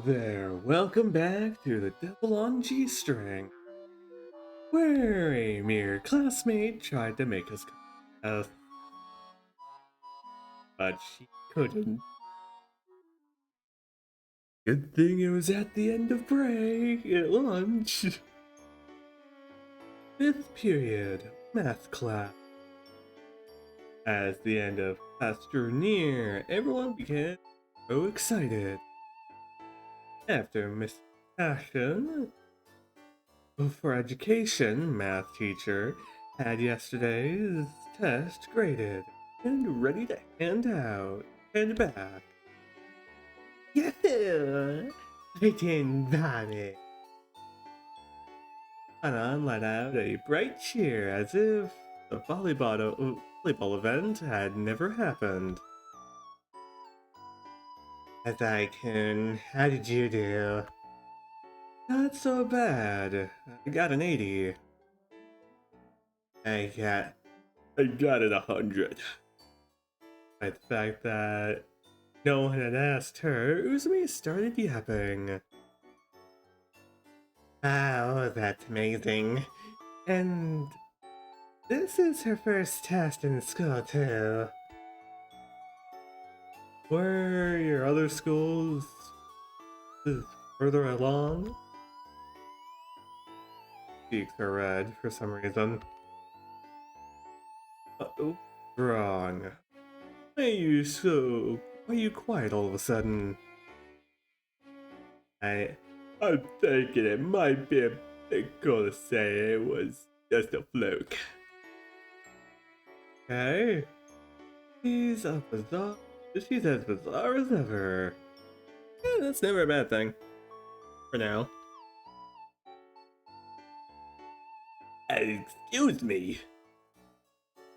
there, welcome back to the Devil on G-string, where a mere classmate tried to make us us, but she couldn't. Good thing it was at the end of break at lunch. Fifth period, math class. As the end of class drew near, everyone became so excited. After Miss Passion, for education, math teacher had yesterday's test graded and ready to hand back. Yahoo! I didn't vomit. Hanan let out a bright cheer as if the volleyball event had never happened. Azaikun, how did you do? Not so bad. I got an 80. I got it 100. By the fact that no one had asked her, Uzumi started yapping. Oh, that's amazing. And this is her first test in school, too. Were your other schools further along? Cheeks are red for some reason. Uh-oh, wrong. Why are you quiet all of a sudden? I'm thinking it might be a bit cool to say it was just a fluke. Okay. She's as bizarre as ever. Yeah, that's never a bad thing. For now. Excuse me.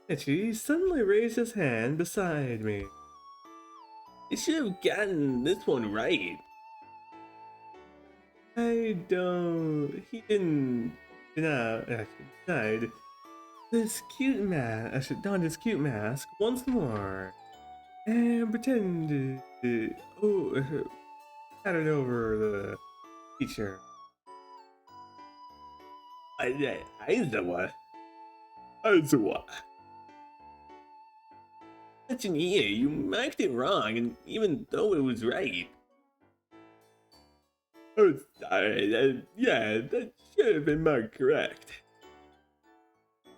Ichi suddenly raised his hand beside me. You should have gotten this one right. He didn't, died. I should don this cute mask once more. And pretend pattered over the teacher. Aizawa. Such an ear, you marked it wrong, and even though it was right. Oh, sorry. Yeah, that should have been marked correct.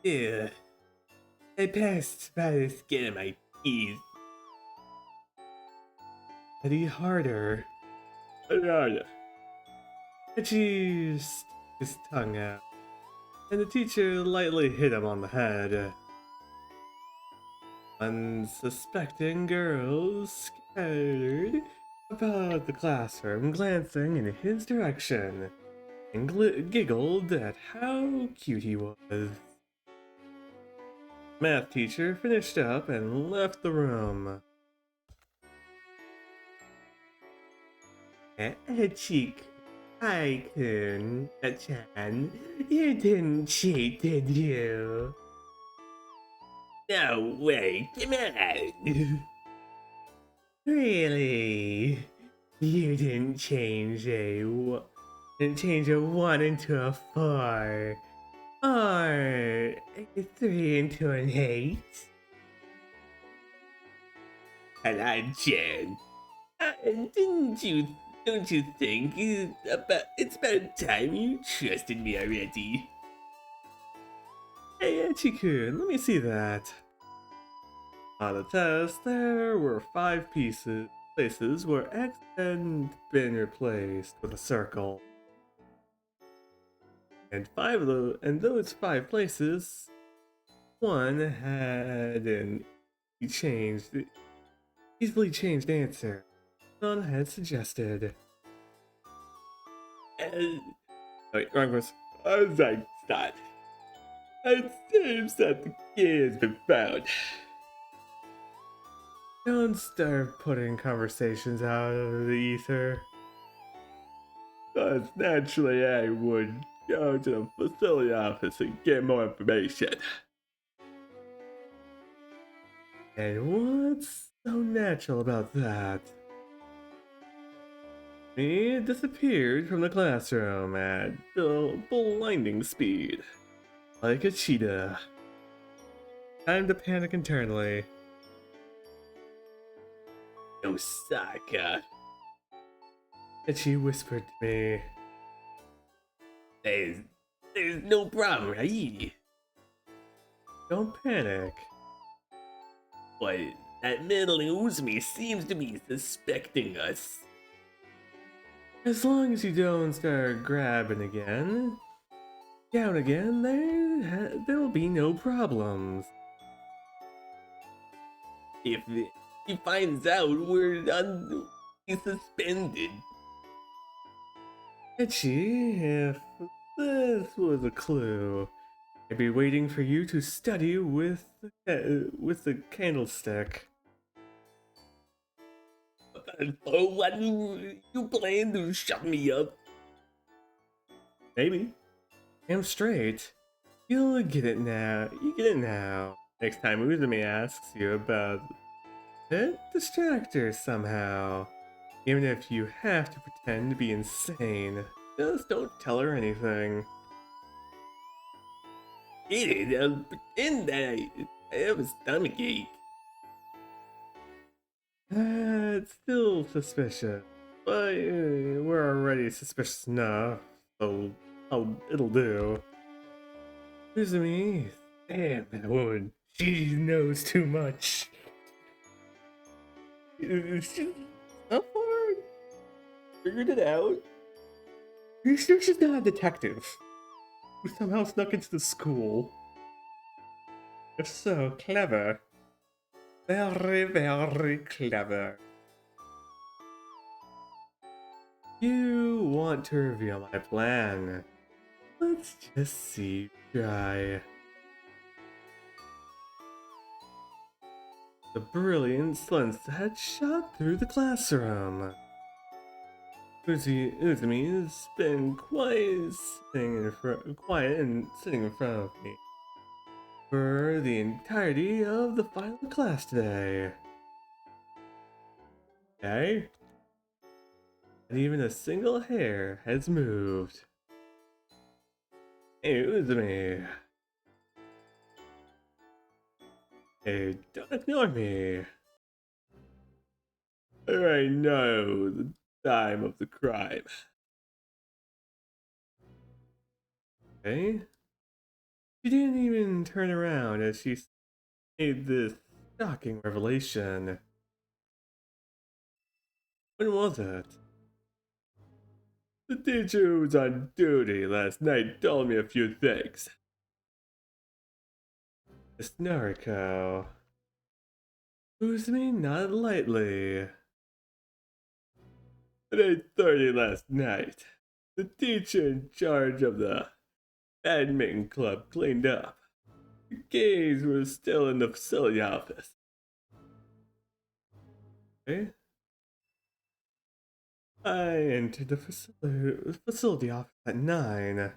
Yeah, I passed by the skin of my teeth. Eddie harder. Harder. Itchy stuck his tongue out, and the teacher lightly hit him on the head. Unsuspecting girls scattered about the classroom, glancing in his direction, and giggled at how cute he was. Math teacher finished up and left the room. Cheek, Chan, you didn't cheat, did you? No way, come on! Really? You didn't change a 1 into a 4, or a 3 into an 8? Jan, don't you think it's about time you trusted me already? Hey, Ichi-kun, let me see that. On the test, there were 5 places where X had been replaced with a circle. And those 5 places, one had an easily changed answer. None had suggested. Wait, wrong verse. I was like, stop. It seems that the key has been found. Don't start putting conversations out of the ether. Because naturally I would go to the facility office and get more information. And what's so natural about that? He disappeared from the classroom at blinding speed, like a cheetah. Time to panic internally. Osaka. And she whispered to me, There's, there's no problem, right? Don't panic. But that meddling Uzumi seems to be suspecting us. As long as you don't start grabbing again, down again, there'll be no problems. If he finds out we're suspended. Itchy, if this was a clue, I'd be waiting for you to study with the candlestick. Oh, what you plan to shut me up? Maybe. I'm straight. You'll get it now. You get it now. Next time Uzumi asks you about it, distract her somehow. Even if you have to pretend to be insane, just don't tell her anything. Get it? Pretend that I have a stomachache. It's still suspicious, but we're already suspicious enough, so it'll do. Uzumi, damn that woman. She knows too much. She's so far figured it out. Are you sure she's not a detective who somehow snuck into the school? You're so clever. Very, very clever. You want to reveal my plan. Let's just see you try. The brilliant sunset shot through the classroom. Uzumi's been quiet and sitting in front of me for the entirety of the final class today. Okay? And even a single hair has moved. Hey, Uzumi. Hey, don't ignore me. I know the time of the crime. Okay? She didn't even turn around as she made this shocking revelation. When was it? The teacher who was on duty last night told me a few things. Miss Nariko. Uzumi nodded lightly. At 8:30 last night, the teacher in charge of the badminton club cleaned up. The keys were still in the facility office. Okay? I entered the facility office at 9.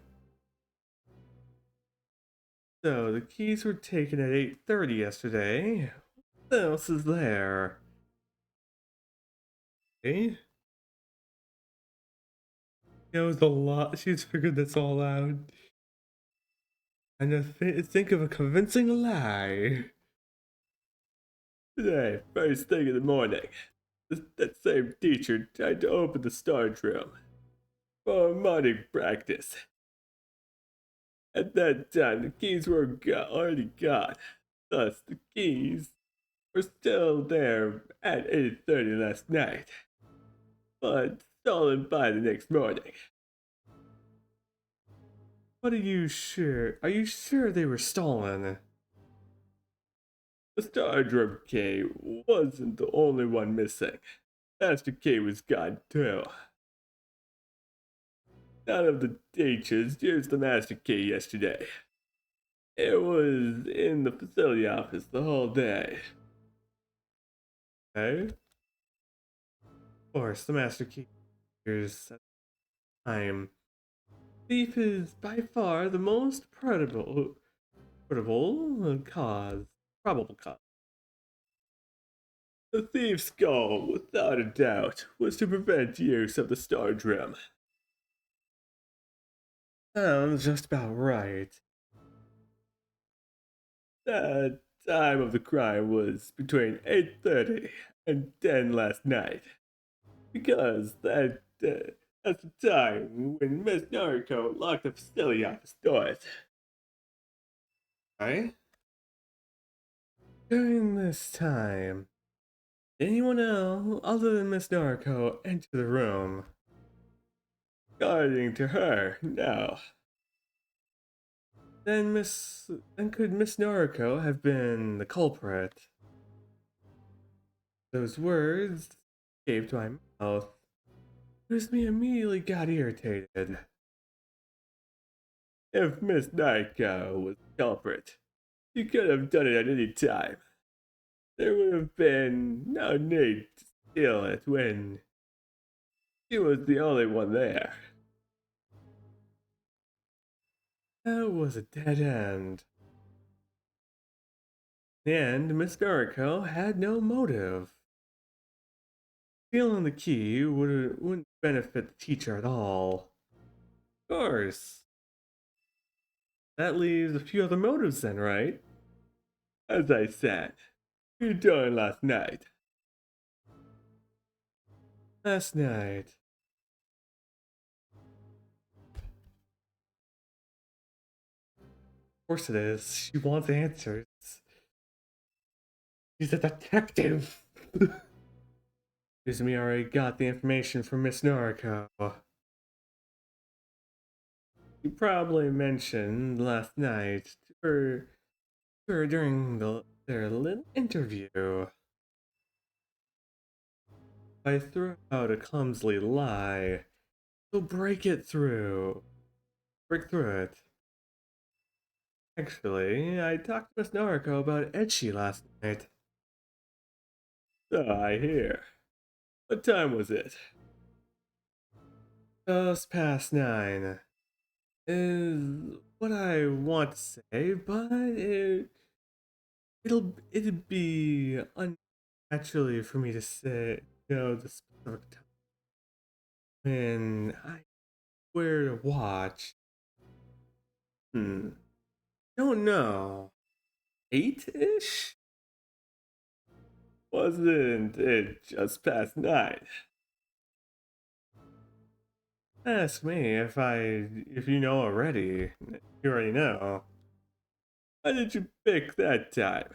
So the keys were taken at 8:30 yesterday. What else is there? Okay? Knows a lot. She's figured this all out. And to think of a convincing lie. Today, first thing in the morning, that same teacher tried to open the storage room for morning practice. At that time, the keys were already gone. Thus, the keys were still there at 8:30 last night, but stolen by the next morning. What are you sure? Are you sure they were stolen? The storage room key wasn't the only one missing. Master key was gone too. None of the teachers used the master key yesterday. It was in the facility office the whole day. Okay? Of course, the master key is time. Thief is by far the most probable cause. The thief's goal, without a doubt, was to prevent use of the storage room. Sounds just about right. The time of the crime was between 8:30 and 10 last night, because that's the time when Miss Noriko locked the facility off its doors. Right? During this time, did anyone else other than Miss Noriko enter the room? According to her, no. Then could Miss Noriko have been the culprit? Those words escaped my mouth. Me immediately got irritated. If Miss Noriko was the culprit, she could have done it at any time. There would have been no need to steal it when she was the only one there. That was a dead end. And Miss Noriko had no motive. Stealing the key wouldn't benefit the teacher at all. Of course. That leaves a few other motives then, right? As I said, you doing last night? Last night. Of course it is. She wants answers. She's a detective. Excuse me, I already got the information from Miss Noriko. You probably mentioned last night to her during their little interview. I threw out a clumsy lie, so break it through. Break through it. Actually, I talked to Miss Noriko about Etchi last night. So I hear. What time was it? Just past 9. Is what I want to say, but it'd be unnaturally for me to say the specific time when I wear to watch. Don't know. 8-ish? Wasn't it just past 9? Ask me if you know already. You already know. Why did you pick that time?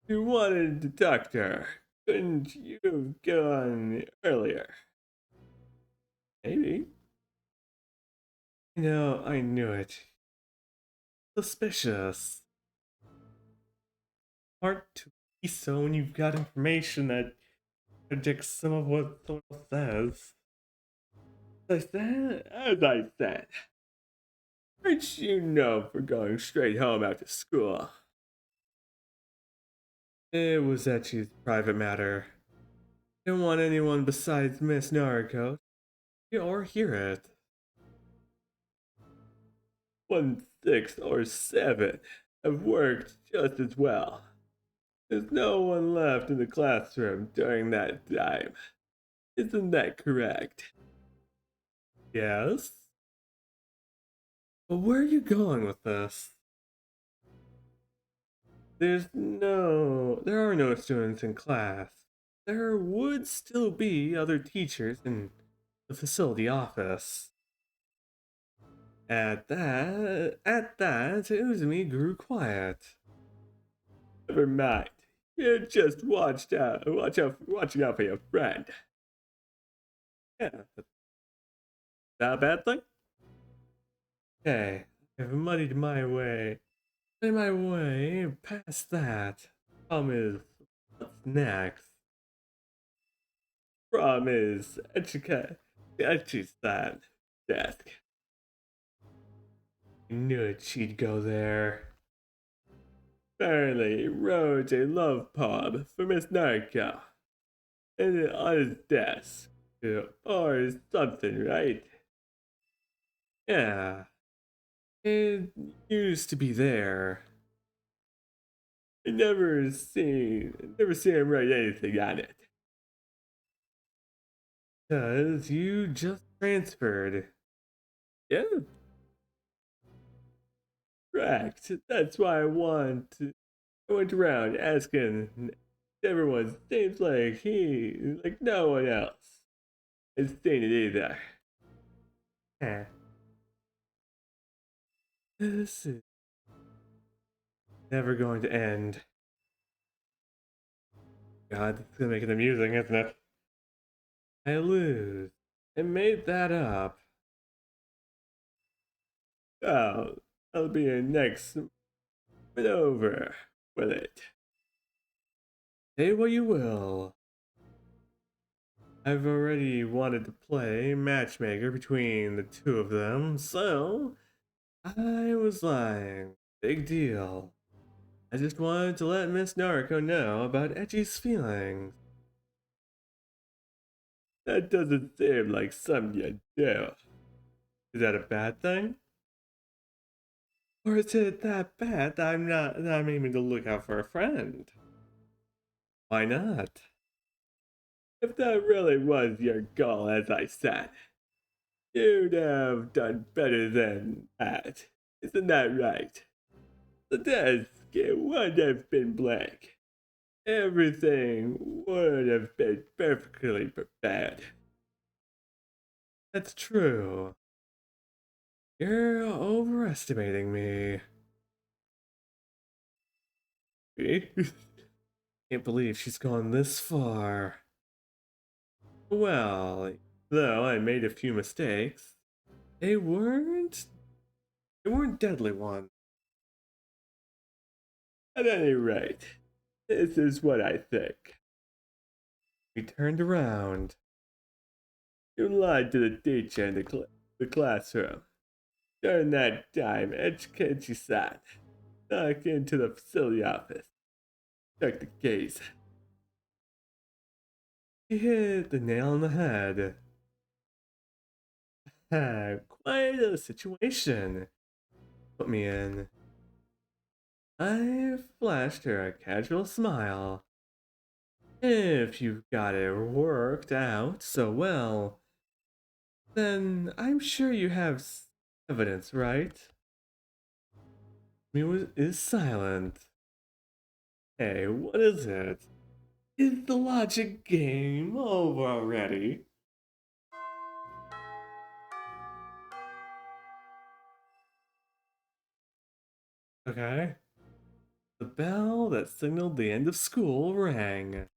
You wanted to talk to her. Couldn't you have gone earlier? Maybe. I knew it. Suspicious. Hard to be so when you've got information that contradicts some of what someone else says. As I said, aren't you known for going straight home after school? It was Etchi's private matter. Didn't want anyone besides Miss Nariko or hear it. 1, 6, or 7 have worked just as well. There's no one left in the classroom during that time. Isn't that correct? Yes? But where are you going with this? There are no students in class. There would still be other teachers in the facility office. At that, Uzumi grew quiet. Never mind. You just watching out for your friend. Yeah, that a bad thing? Okay, I've muddied my way. My way past that. Problem is, what's next? Problem is, Etchi's that desk. I knew it, she'd go there. Apparently, wrote a love poem for Miss Nariko. And on his desk. Or something, right? Yeah. It used to be there. I never seen him write anything on it. Cause you just transferred. Yeah, correct. That's why I went around asking everyone. Seems like no one else has seen it either. Eh, this is never going to end. God, this is gonna make it amusing, isn't it? I lose. I made that up. Oh, I'll be your next win over, will it? Say what you will. I've already wanted to play matchmaker between the two of them, so I was lying. Big deal. I just wanted to let Miss Nariko know about Edgy's feelings. That doesn't seem like something you do. Is that a bad thing? Or is it that bad that I'm aiming to look out for a friend? Why not? If that really was your goal, as I said, you'd have done better than that. Isn't that right? The desk, it would have been blank. Everything would have been perfectly prepared. That's true. You're overestimating me. Can't believe she's gone this far. Well, though I made a few mistakes, they weren't they weren't deadly ones. At any rate, this is what I think. We turned around. You lied to the teacher in the classroom. During that time, Kenchi-san snuck into the facility office, took the keys. He hit the nail on the head. Quite a situation put me in. I flashed her a casual smile. If you've got it worked out so well, then I'm sure you have evidence, right? Mew is silent. Hey, what is it? Is the logic game over already? Okay. The bell that signaled the end of school rang.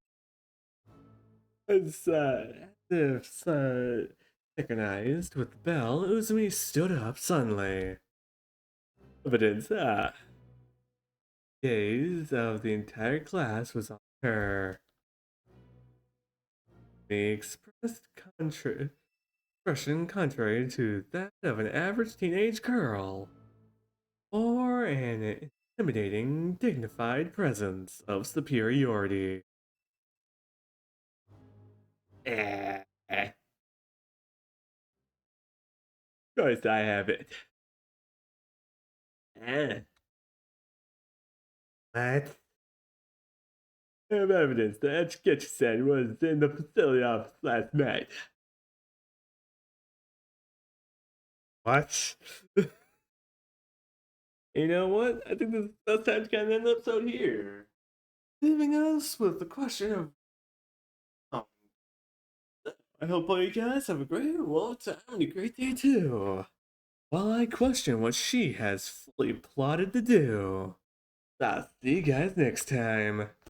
As if synchronized with the bell, Uzumi stood up suddenly. Evidence, gaze of the entire class was on her. The expression contrary to that of an average teenage girl, or an intimidating, dignified presence of superiority. Eh, of course I have it. Eh, what? I have evidence that Etchiketch-san was in the facility office last night. What? You know what? I think this is the best time to kind of end the episode here. Leaving us with the question of. Oh, I hope all you guys have a great time and a great day too. While I question what she has fully plotted to do. I'll see you guys next time.